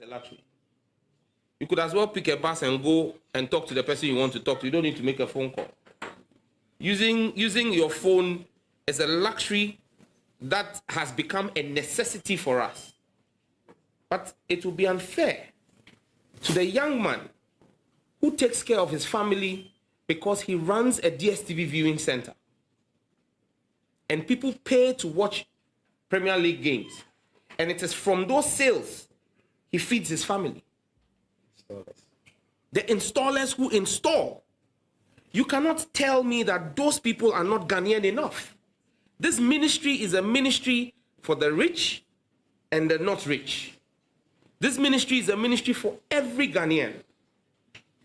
a luxury. You could as well pick a bus and go and talk to the person you want to talk to. You don't need to make a phone call. Using your phone is a luxury that has become a necessity for us. But it will be unfair to the young man who takes care of his family because he runs a DStv viewing center. And people pay to watch Premier League games. And it is from those sales he feeds his family. The installers who install. You cannot tell me that those people are not Ghanaian enough. This ministry is a ministry for the rich and the not rich. This ministry is a ministry for every Ghanaian.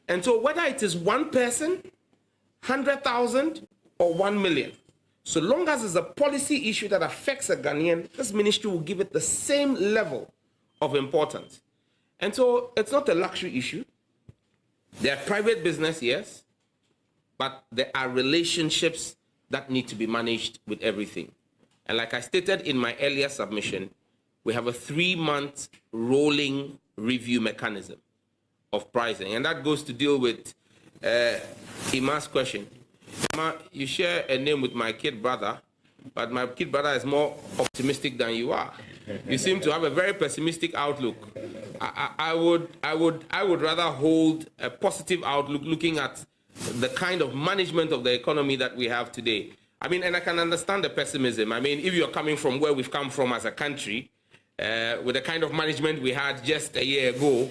And so whether it is one person, 100,000 or 1 million, so long as it's a policy issue that affects a Ghanaian, this ministry will give it the same level of importance. And so it's not a luxury issue. They're private business, yes, but there are relationships that need to be managed with everything. And like I stated in my earlier submission, we have a 3-month rolling review mechanism of pricing. And that goes to deal with Ima's question. Ima, you share a name with my kid brother, but my kid brother is more optimistic than you are. You seem to have a very pessimistic outlook. I would rather hold a positive outlook looking at the kind of management of the economy that we have today. I mean, and I can understand the pessimism. I mean, if you're coming from where we've come from as a country, with the kind of management we had just a year ago,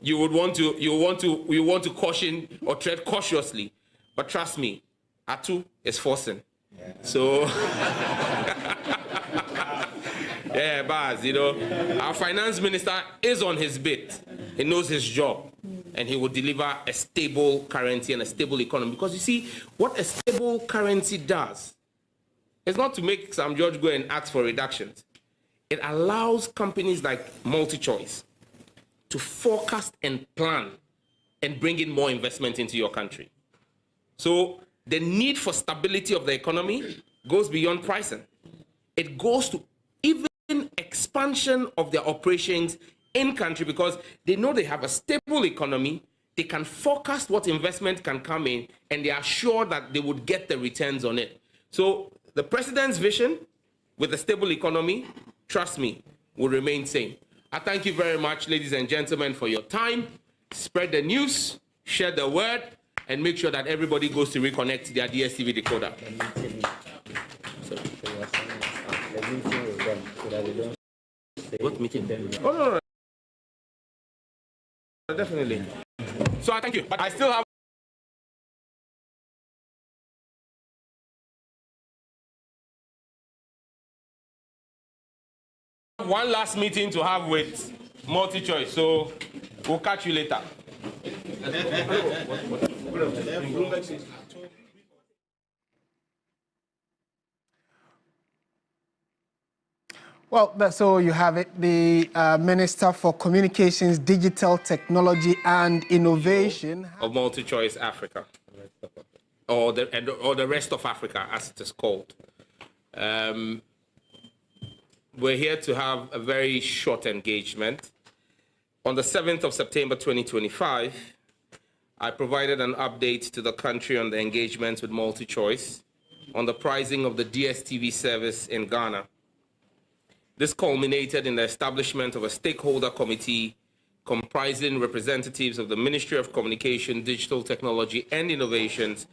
you want to caution or tread cautiously. But trust me, Atu is forcing. Yeah. So, yeah, Baz, you know, our finance minister is on his bit. He knows his job, and he will deliver a stable currency and a stable economy. Because you see, what a stable currency does is not to make Sam George go and ask for reductions. It allows companies like MultiChoice to forecast and plan and bring in more investment into your country. So the need for stability of the economy goes beyond pricing. It goes to even expansion of their operations in country because they know they have a stable economy, they can forecast what investment can come in, and they are sure that they would get the returns on it. So the president's vision with a stable economy, trust me, will remain same. I thank you very much, ladies and gentlemen, for your time. Spread the news, share the word, and make sure that everybody goes to reconnect their DStv decoder. What meeting? Oh, no. Definitely. So I thank you, but I still have one last meeting to have with MultiChoice, so we'll catch you later. Well, so you have it. The Minister for Communications, Digital Technology and Innovation of MultiChoice Africa, or the rest of Africa, as it is called. We're here to have a very short engagement. On the 7th of September 2025, I provided an update to the country on the engagements with MultiChoice on the pricing of the DStv service in Ghana. This culminated in the establishment of a stakeholder committee comprising representatives of the Ministry of Communication, Digital Technology and Innovations,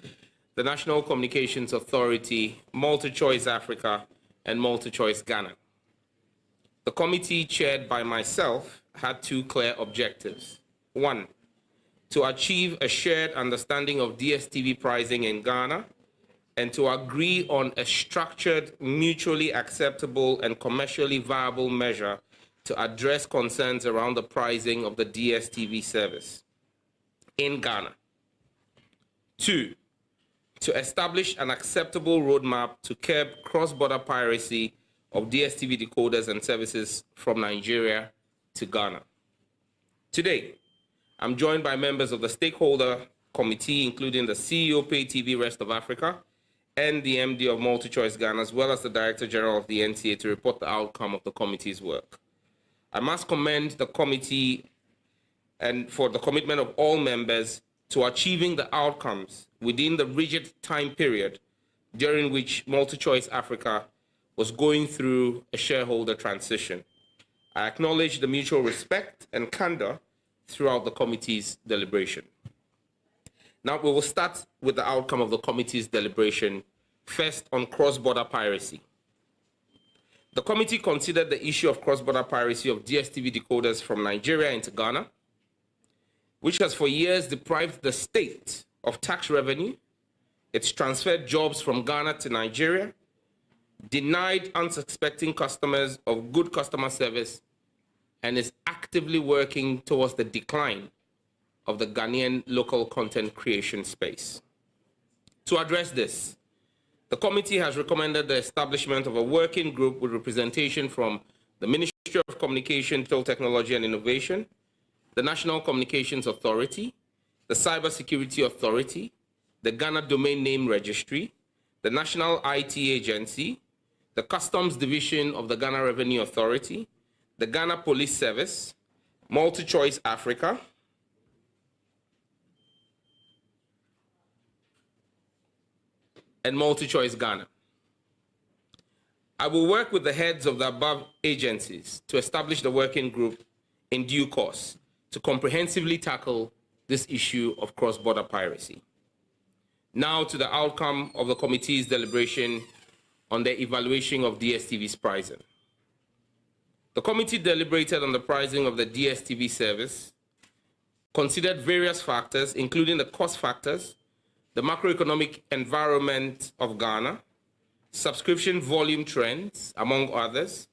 the National Communications Authority, MultiChoice Africa, and MultiChoice Ghana. The committee, chaired by myself, had 2 clear objectives. 1, to achieve a shared understanding of DStv pricing in Ghana and to agree on a structured, mutually acceptable and commercially viable measure to address concerns around the pricing of the DStv service in Ghana. 2, to establish an acceptable roadmap to curb cross-border piracy of DStv decoders and services from Nigeria to Ghana. Today, I'm joined by members of the stakeholder committee, including the CEO, Pay TV Rest of Africa, and the MD of MultiChoice Ghana, as well as the Director General of the NTA, to report the outcome of the committee's work. I must commend the committee and for the commitment of all members to achieving the outcomes within the rigid time period during which MultiChoice Africa was going through a shareholder transition. I acknowledge the mutual respect and candor throughout the committee's deliberation. Now we will start with the outcome of the committee's deliberation, first on cross-border piracy. The committee considered the issue of cross-border piracy of DStv decoders from Nigeria into Ghana, which has for years deprived the state of tax revenue. It's transferred jobs from Ghana to Nigeria, denied unsuspecting customers of good customer service, and is actively working towards the decline of the Ghanaian local content creation space. To address this, the committee has recommended the establishment of a working group with representation from the Ministry of Communication, Technology and Innovation, the National Communications Authority, the Cybersecurity Authority, the Ghana Domain Name Registry, the National IT Agency, the Customs Division of the Ghana Revenue Authority, the Ghana Police Service, MultiChoice Africa, and MultiChoice Ghana. I will work with the heads of the above agencies to establish the working group in due course to comprehensively tackle this issue of cross-border piracy. Now to the outcome of the committee's deliberation on the evaluation of DSTV's pricing. The committee deliberated on the pricing of the DSTV service, considered various factors, including the cost factors, the macroeconomic environment of Ghana, subscription volume trends, among others,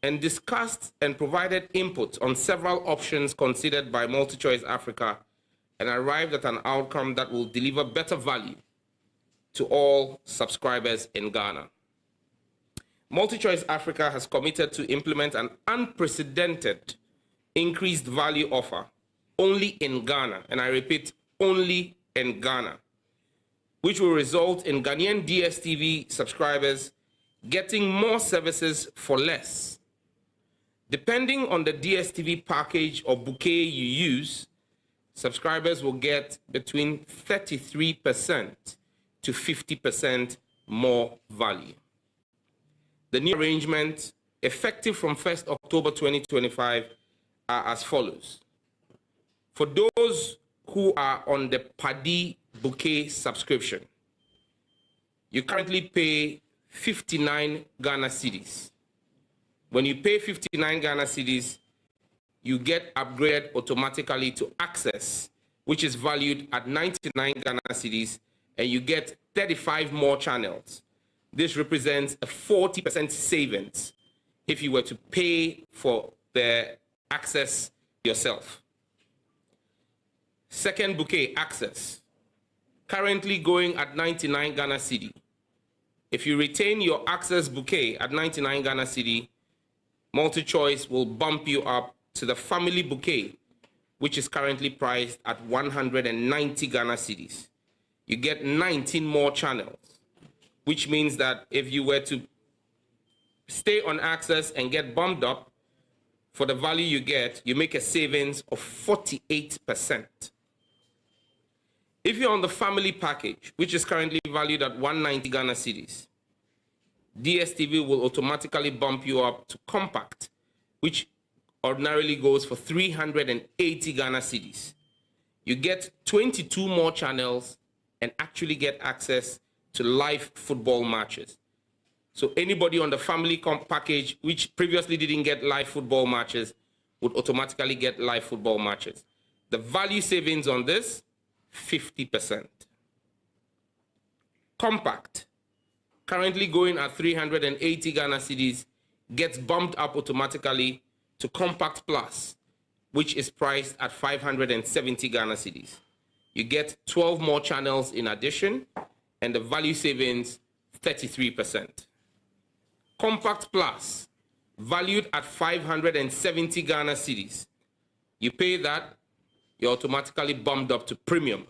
and discussed and provided input on several options considered by MultiChoice Africa and arrived at an outcome that will deliver better value to all subscribers in Ghana. MultiChoice Africa has committed to implement an unprecedented increased value offer only in Ghana, and I repeat, only in Ghana, which will result in Ghanaian DSTV subscribers getting more services for less. Depending on the DSTV package or bouquet you use, subscribers will get between 33% to 50% more value. The new arrangement, effective from 1st October 2025, are as follows. For those who are on the Paddy bouquet subscription, you currently pay 59 Ghana cedis. When you pay 59 Ghana cedis, you get upgraded automatically to Access, which is valued at 99 Ghana cedis, and you get 35 more channels. This represents a 40% savings if you were to pay for the Access yourself. Second bouquet, Access, currently going at 99 Ghana cedi. If you retain your Access bouquet at 99 Ghana cedi, MultiChoice will bump you up to the family bouquet, which is currently priced at 190 Ghana cedis. You get 19 more channels, which means that if you were to stay on Access and get bumped up, for the value you get, you make a savings of 48%. If you're on the family package, which is currently valued at 190 Ghana cedis, DStv will automatically bump you up to Compact, which ordinarily goes for 380 Ghana cedis. You get 22 more channels and actually get access to live football matches. So anybody on the family package, which previously didn't get live football matches, would automatically get live football matches. The value savings on this, 50%. Compact, currently going at 380 Ghana cedis, gets bumped up automatically to Compact Plus, which is priced at 570 Ghana cedis. You get 12 more channels in addition, and the value savings, 33%. Compact Plus, valued at 570 Ghana cedis. You pay that, you're automatically bumped up to Premium,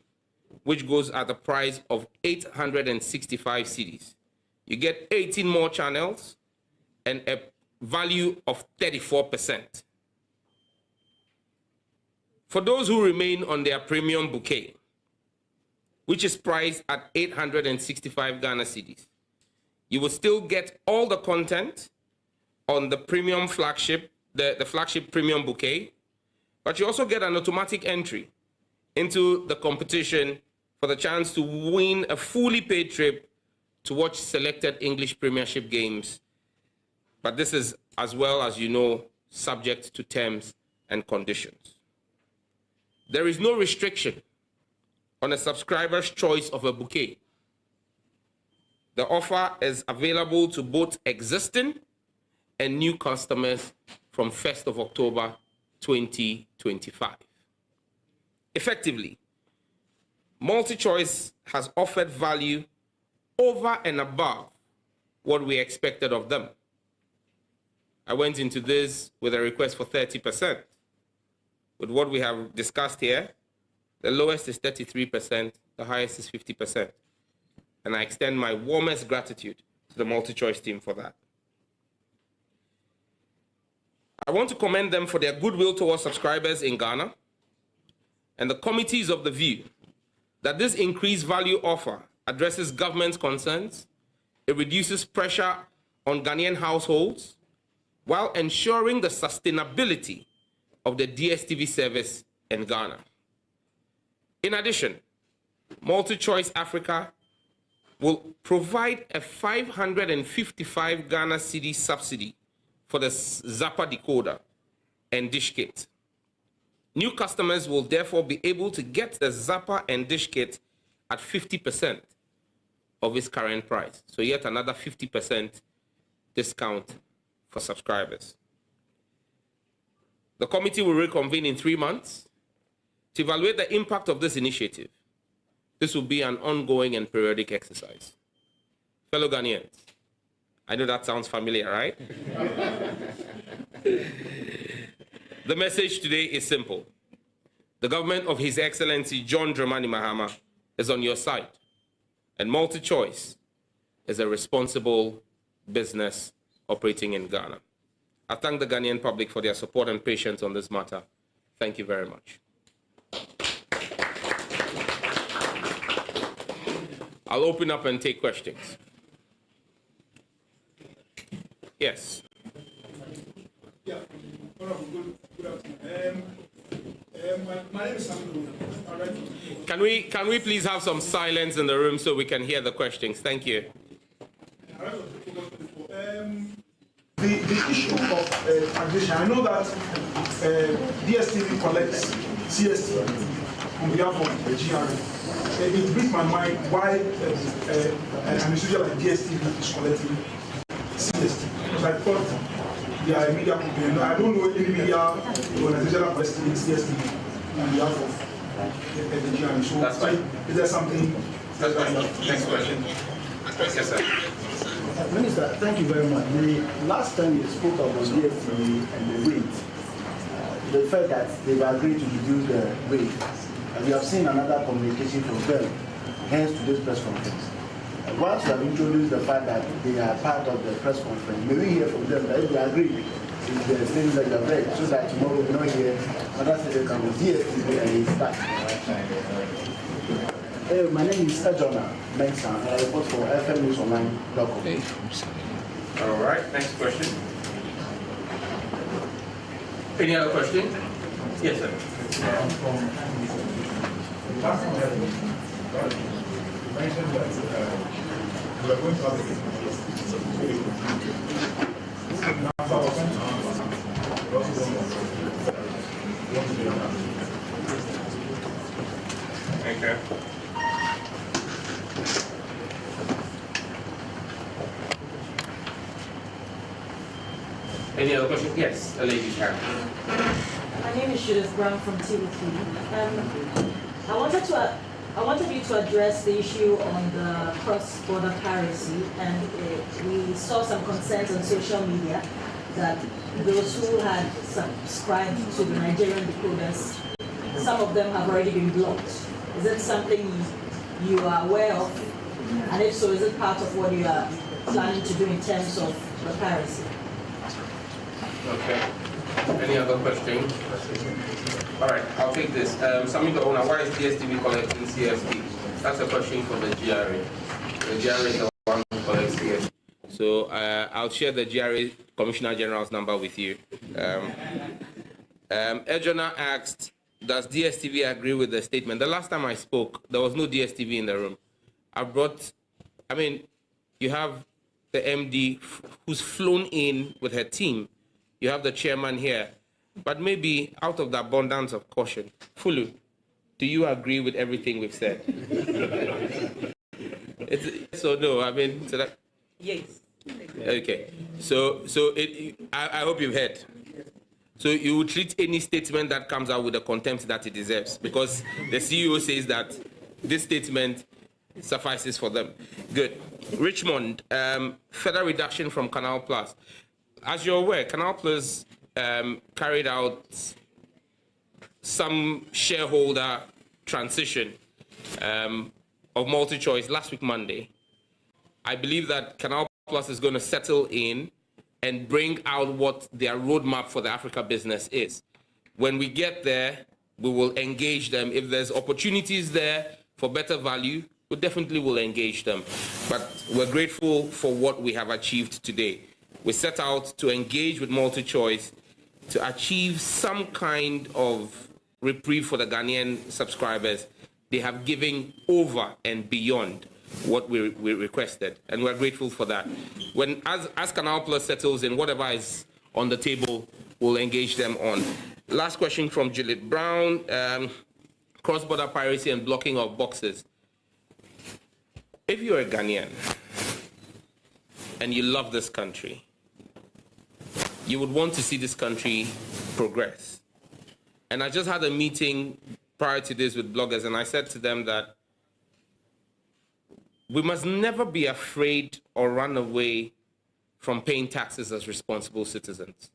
which goes at the price of 865 cedis. You get 18 more channels and a value of 34%. For those who remain on their premium bouquet, which is priced at 865 Ghana cedis, you will still get all the content on the premium flagship, the flagship premium bouquet, but you also get an automatic entry into the competition for the chance to win a fully paid trip to watch selected English Premiership games. But this is, as well as you know, subject to terms and conditions. There is no restriction on a subscriber's choice of a bouquet. The offer is available to both existing and new customers from 1st of October 2025. Effectively, MultiChoice has offered value over and above what we expected of them. I went into this with a request for 30%. With what we have discussed here, the lowest is 33%, the highest is 50%. And I extend my warmest gratitude to the MultiChoice team for that. I want to commend them for their goodwill towards subscribers in Ghana, and the committees of the view that this increased value offer addresses government's concerns, it reduces pressure on Ghanaian households, while ensuring the sustainability of the DStv service in Ghana. In addition, MultiChoice Africa will provide a 555 Ghana cedi subsidy for the Zappa decoder and dish kit. New customers will therefore be able to get the Zappa and dish kit at 50% of its current price. So yet another 50% discount for subscribers. The committee will reconvene in 3 months to evaluate the impact of this initiative. This will be an ongoing and periodic exercise. Fellow Ghanaians, I know that sounds familiar, right? The message today is simple. The government of His Excellency John Dramani Mahama is on your side, and MultiChoice is a responsible business operating in Ghana. I thank the Ghanaian public for their support and patience on this matter. Thank you very much. I'll open up and take questions. Yes. Yeah. Good afternoon. My name is Samuel. Can we please have some silence in the room so we can hear the questions? Thank you. The issue of taxation, I know that DStv collects CST on behalf of the GRA. It brings my mind why an institution like DStv is collecting CST. Because I thought they are a media company. I don't know any media organization that collects CST on behalf of the GRA. So that's fine. Is there something? That's fine. Next question. Yes, sir. Minister, thank you very much. The last time you spoke about DStv and the rate, the fact that they've agreed to reduce the rate, and we have seen another communication from them, hence to this press conference. Once you have introduced the fact that they are part of the press conference, may we hear from them that if they agree with the things that you have read, so that tomorrow we don't hear another state come with DStv and it's back. My name is Ejona Mensah, and I report for FMNewsOnline.com. All right, next question. Any other question? Yes, sir. Last time you mentioned that we are going to have Okay. Any other questions? Yes, a lady here. My name is Judith Brown from TV3. I wanted you to address the issue on the cross-border piracy, and we saw some concerns on social media that those who had subscribed to the Nigerian decoders, some of them have already been blocked. Is it something you are aware of? And if so, is it part of what you are planning to do in terms of the piracy? Okay. Any other question? All right, I'll take this. Sammy the owner, why is DStv collecting CST? That's a question for the GRA. The GRA is the one who collects CST. So I'll share the GRA Commissioner General's number with you. Ejona asked, does DStv agree with the statement? The last time I spoke, there was no DStv in the room. You have the MD who's flown in with her team. You have the chairman here. But maybe out of the abundance of caution, Fulu, do you agree with everything we've said? So no, so that... Yes. Okay. So I hope you've heard. So you will treat any statement that comes out with the contempt that it deserves, because the CEO says that this statement suffices for them. Good. Richmond, further reduction from Canal Plus. As you're aware, Canal Plus carried out some shareholder transition of MultiChoice last week, Monday. I believe that Canal Plus is going to settle in and bring out what their roadmap for the Africa business is. When we get there, we will engage them. If there's opportunities there for better value, we definitely will engage them. But we're grateful for what we have achieved today. We set out to engage with MultiChoice to achieve some kind of reprieve for the Ghanaian subscribers. They have given over and beyond what we requested, and we're grateful for that. As Canal Plus settles in, whatever is on the table, we'll engage them on. Last question from Juliet Brown, cross-border piracy and blocking of boxes. If you're a Ghanaian and you love this country, you would want to see this country progress. And I just had a meeting prior to this with bloggers, and I said to them that we must never be afraid or run away from paying taxes as responsible citizens.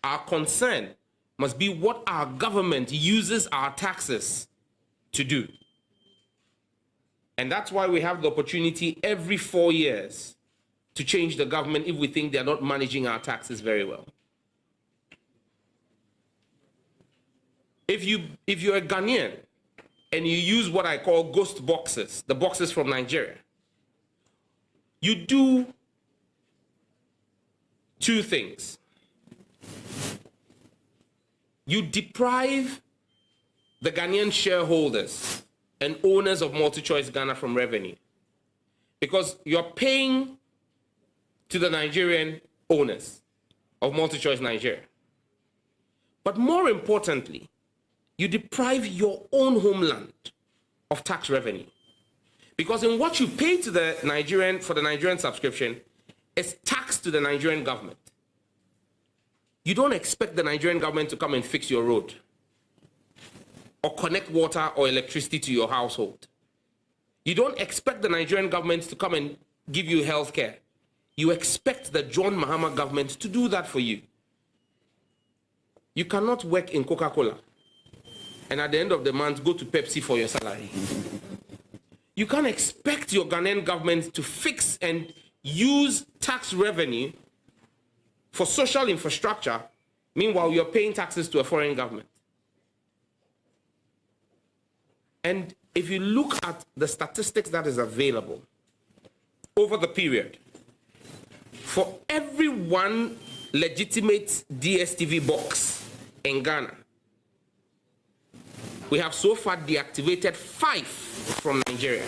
Our concern must be what our government uses our taxes to do. And that's why we have the opportunity every 4 years to change the government if we think they're not managing our taxes very well. If you're a Ghanaian and you use what I call ghost boxes, the boxes from Nigeria, you do two things. You deprive the Ghanaian shareholders and owners of MultiChoice Ghana from revenue, because you're paying to the Nigerian owners of MultiChoice Nigeria. But more importantly, you deprive your own homeland of tax revenue. Because in what you pay to the Nigerian, for the Nigerian subscription, is tax to the Nigerian government. You don't expect the Nigerian government to come and fix your road or connect water or electricity to your household. You don't expect the Nigerian government to come and give you health care. You expect the John Mahama government to do that for you. You cannot work in Coca-Cola and at the end of the month go to Pepsi for your salary. You can't expect your Ghanaian government to fix and use tax revenue for social infrastructure, meanwhile you're paying taxes to a foreign government. And if you look at the statistics that is available over the period, for every one legitimate DStv box in Ghana, we have so far deactivated 5 from Nigeria.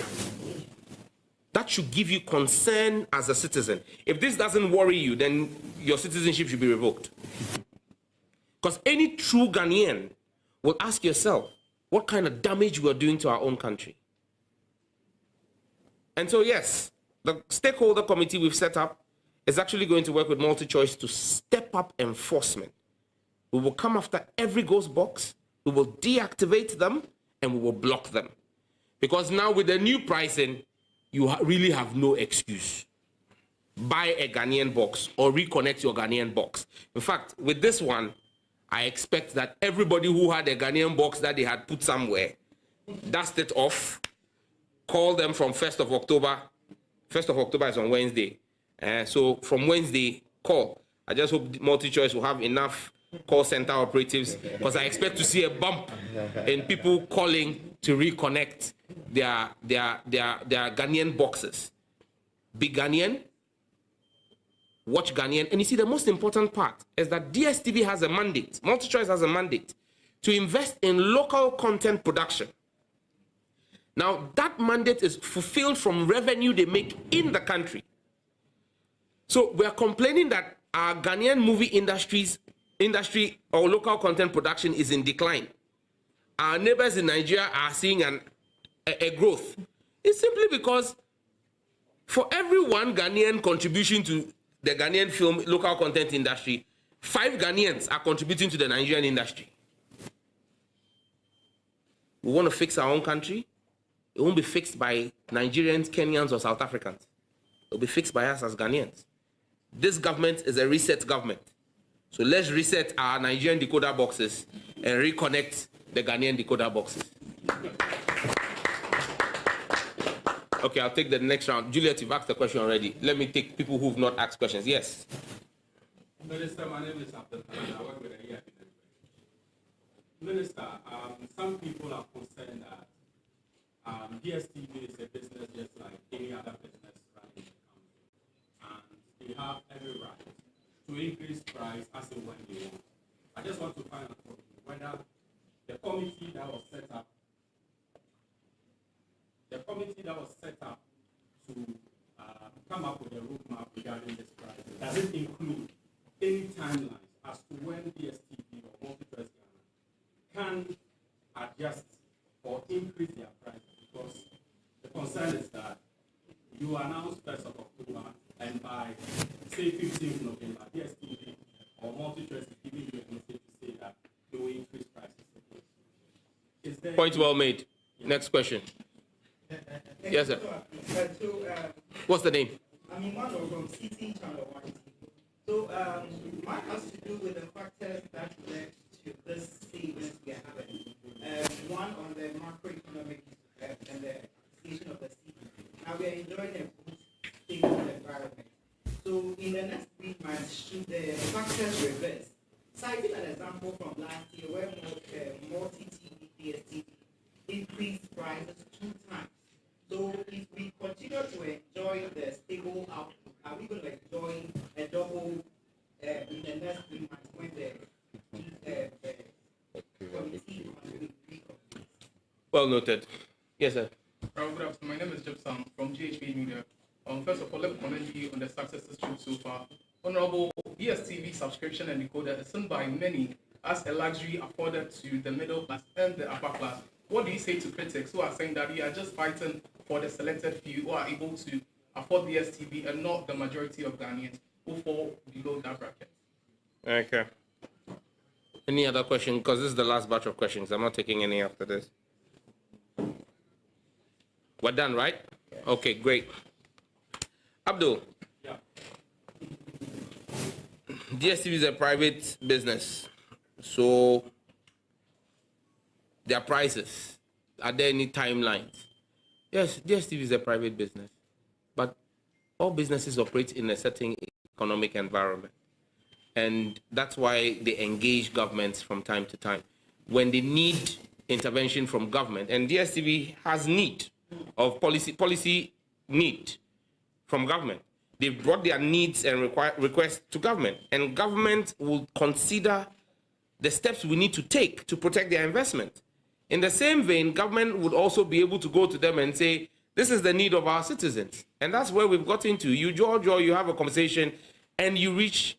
That should give you concern as a citizen. If this doesn't worry you, then your citizenship should be revoked. Because any true Ghanaian will ask yourself, what kind of damage we are doing to our own country? And so yes, the stakeholder committee we've set up is actually going to work with MultiChoice to step up enforcement. We will come after every ghost box, we will deactivate them, and we will block them. Because now with the new pricing, you really have no excuse. Buy a Ghanaian box or reconnect your Ghanaian box. In fact, with this one, I expect that everybody who had a Ghanaian box that they had put somewhere, dust it off, call them from 1st of October. 1st of October is on Wednesday. So from Wednesday, call. I just hope MultiChoice will have enough call center operatives, because I expect to see a bump in people calling to reconnect their Ghanaian boxes. Be Ghanaian, watch Ghanaian. And you see, the most important part is that DStv has a mandate, MultiChoice has a mandate to invest in local content production. Now, that mandate is fulfilled from revenue they make in the country. So we are complaining that our Ghanaian movie industry or local content production is in decline. Our neighbors in Nigeria are seeing a growth. It's simply because for every one Ghanaian contribution to the Ghanaian film local content industry, 5 Ghanaians are contributing to the Nigerian industry. We want to fix our own country. It won't be fixed by Nigerians, Kenyans, or South Africans. It will be fixed by us as Ghanaians. This government is a reset government. So let's reset our Nigerian decoder boxes and reconnect the Ghanaian decoder boxes. Okay, I'll take the next round. Juliet, you've asked the question already. Let me take people who've not asked questions. Yes. Minister, my name is Abdul. I work with a Minister, some people are concerned that DStv is a business just like any other business running in the country, and they have every right to increase price as and when they want. I just want to find out from you whether the committee that was set up to come up with a roadmap regarding this price, does it include any timelines as to when DStv or MultiChoice can adjust or increase their prices? Because the concern is that you announced 1st of October, and by, say, 15th November, DStv or MultiChoice is giving you a message to say that they will increase prices. Point well made. Next question. Yes, sir. What's the name? I'm Emmanuel from CT Channel 1. So, mine has to do with the factors that led to this statement we are having. One on the macroeconomic and the situation of the city. Now we are enjoying a good stable environment. So in the next 3 months, should the factors reverse? Citing an example from last year where multi-TV, DStv increased prices 2 times. So if we continue to enjoy the stable output, are we going to enjoy a double in the next 3 months when the committee will be complete? Well noted. Yes, sir. Good afternoon. My name is Jepson from GHB Media. First of all, let me commend you on the successes achieved so far. Honorable, DStv subscription and decoder is seen by many as a luxury afforded to the middle class and the upper class. What do you say to critics who are saying that you are just fighting for the selected few who are able to afford DStv and not the majority of Ghanaians who fall below that bracket? Okay. Any other question? Because this is the last batch of questions. I'm not taking any after this. We're done, right? Okay, great. Abdul. Yeah. DStv is a private business. So their prices, are there any timelines? Yes, DStv is a private business, but all businesses operate in a certain economic environment. And that's why they engage governments from time to time. When they need intervention from government, and DStv has need of policy need from government. They've brought their needs and requests to government, and government will consider the steps we need to take to protect their investment. In the same vein, government would also be able to go to them and say, this is the need of our citizens. And that's where we've got into. You you have a conversation and you reach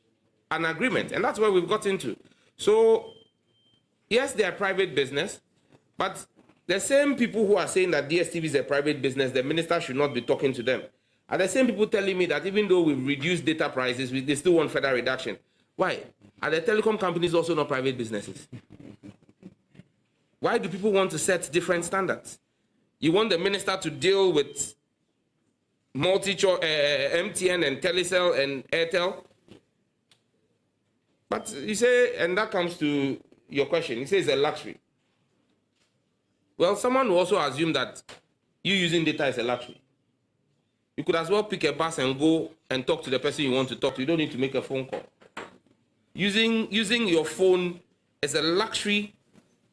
an agreement. And that's where we've got into. So, yes, they are private business, but the same people who are saying that DStv is a private business, the minister should not be talking to them, are the same people telling me that even though we've reduced data prices, they still want further reduction. Why? Are the telecom companies also not private businesses? Why do people want to set different standards? You want the minister to deal with MTN and Telecel and Airtel? But you say, and that comes to your question, you say it's a luxury. Well, someone will also assume that you using data is a luxury. You could as well pick a bus and go and talk to the person you want to talk to. You don't need to make a phone call. Using your phone is a luxury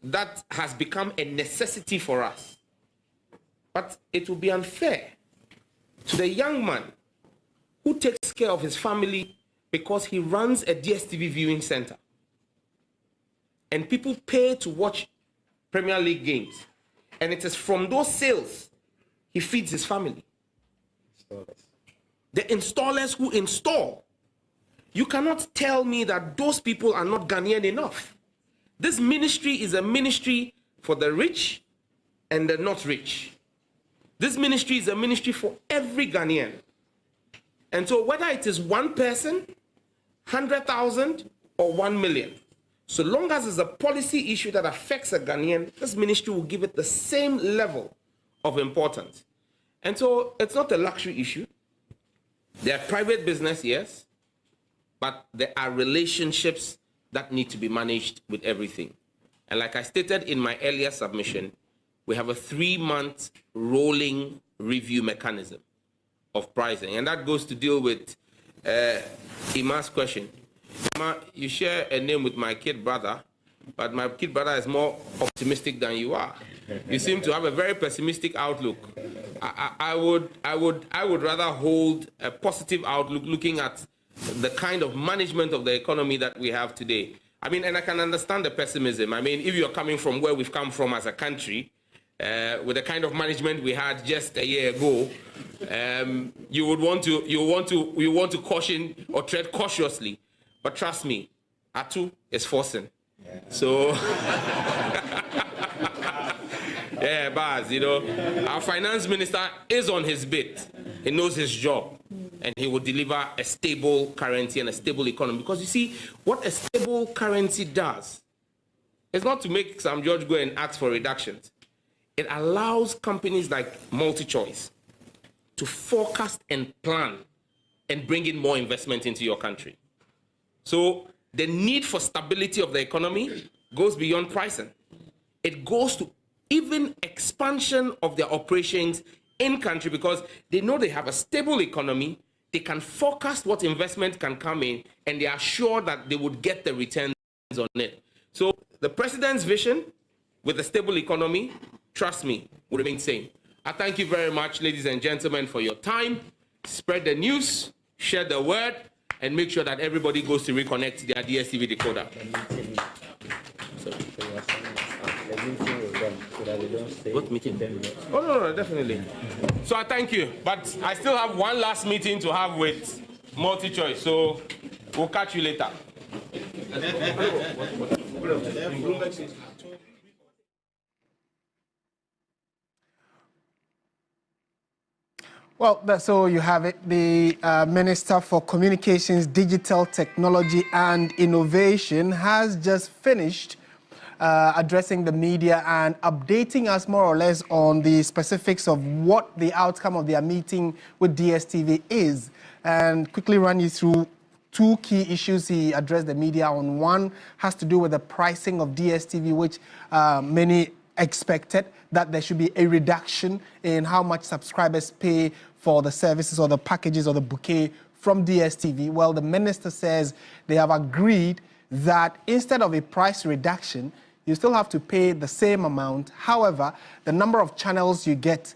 that has become a necessity for us. But it will be unfair to the young man who takes care of his family because he runs a DStv viewing center. And people pay to watch Premier League games. And it is from those sales he feeds his family. The installers who install. You cannot tell me that those people are not Ghanaian enough. This ministry is a ministry for the rich and the not rich. This ministry is a ministry for every Ghanaian. And so whether it is one person, 100,000 or 1 million, so long as it's a policy issue that affects a Ghanaian, this ministry will give it the same level of importance. And so it's not a luxury issue. They're private business, yes, but there are relationships that need to be managed with everything. And like I stated in my earlier submission, we have a 3-month rolling review mechanism of pricing. And that goes to deal with Ima's question. Ima, you share a name with my kid brother, but my kid brother is more optimistic than you are. You seem to have a very pessimistic outlook. I would rather hold a positive outlook looking at the kind of management of the economy that we have today. I mean, and I can understand the pessimism. I mean, if you're coming from where we've come from as a country, with the kind of management we had just a year ago, you want to caution or tread cautiously. But trust me, Atu is forcing. Yeah. So, yeah, Baz, you know, our finance minister is on his bit. He knows his job, and he will deliver a stable currency and a stable economy. Because you see, what a stable currency does is not to make some judge go and ask for reductions. It allows companies like MultiChoice to forecast and plan and bring in more investment into your country. So the need for stability of the economy goes beyond pricing. It goes to even expansion of their operations in country because they know they have a stable economy, they can forecast what investment can come in, and they are sure that they would get the returns on it. So the president's vision with a stable economy, trust me, will remain same. I thank you very much, ladies and gentlemen, for your time. Spread the news, share the word, and make sure that everybody goes to reconnect their DStv decoder. What meeting? Oh, no, definitely. So I thank you. But I still have one last meeting to have with MultiChoice. So we'll catch you later. Well, so you have it. The Minister for Communications, Digital Technology and Innovation has just finished addressing the media and updating us more or less on the specifics of what the outcome of their meeting with DStv is. And quickly run you through 2 key issues he addressed the media on. One has to do with the pricing of DStv, which many expected that there should be a reduction in how much subscribers pay for the services or the packages or the bouquet from DStv. Well, the minister says they have agreed that instead of a price reduction, you still have to pay the same amount. However, the number of channels you get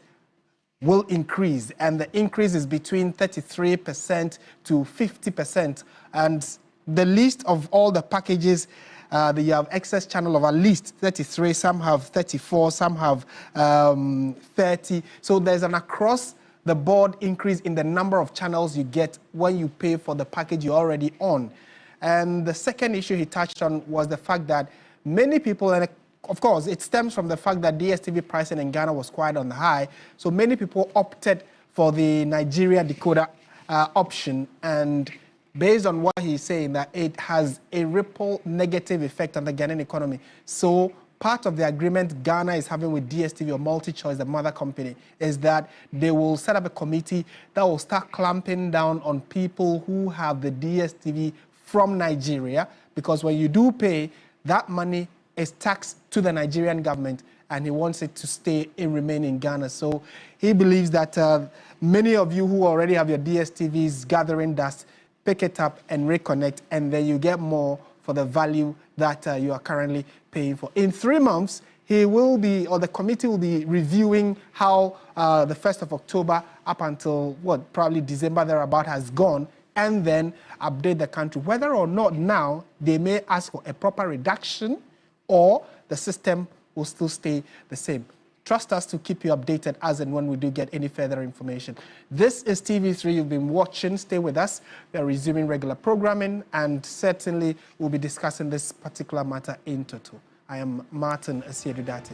will increase, and the increase is between 33% to 50%. And the list of all the packages, you have excess channel of at least 33, some have 34, some have 30. So there's an across-the-board increase in the number of channels you get when you pay for the package you're already on. And the second issue he touched on was the fact that many people, and of course, it stems from the fact that DStv pricing in Ghana was quite on the high, so many people opted for the Nigeria decoder option, and based on what he's saying, that it has a ripple negative effect on the Ghanaian economy. So part of the agreement Ghana is having with DStv or MultiChoice, the mother company, is that they will set up a committee that will start clamping down on people who have the DStv from Nigeria, because when you do pay, that money is taxed to the Nigerian government, and he wants it to stay and remain in Ghana. So he believes that many of you who already have your DSTVs gathering dust, pick it up and reconnect, and then you get more for the value that you are currently paying for. In 3 months, he will be, or the committee will be reviewing how the 1st of October up until, probably December thereabout has gone, and then update the country. Whether or not now they may ask for a proper reduction or the system will still stay the same. Trust us to keep you updated as and when we do get any further information. This is TV3 you've been watching. Stay with us. We are resuming regular programming, and certainly we'll be discussing this particular matter in total. I am Martin Asiedudate.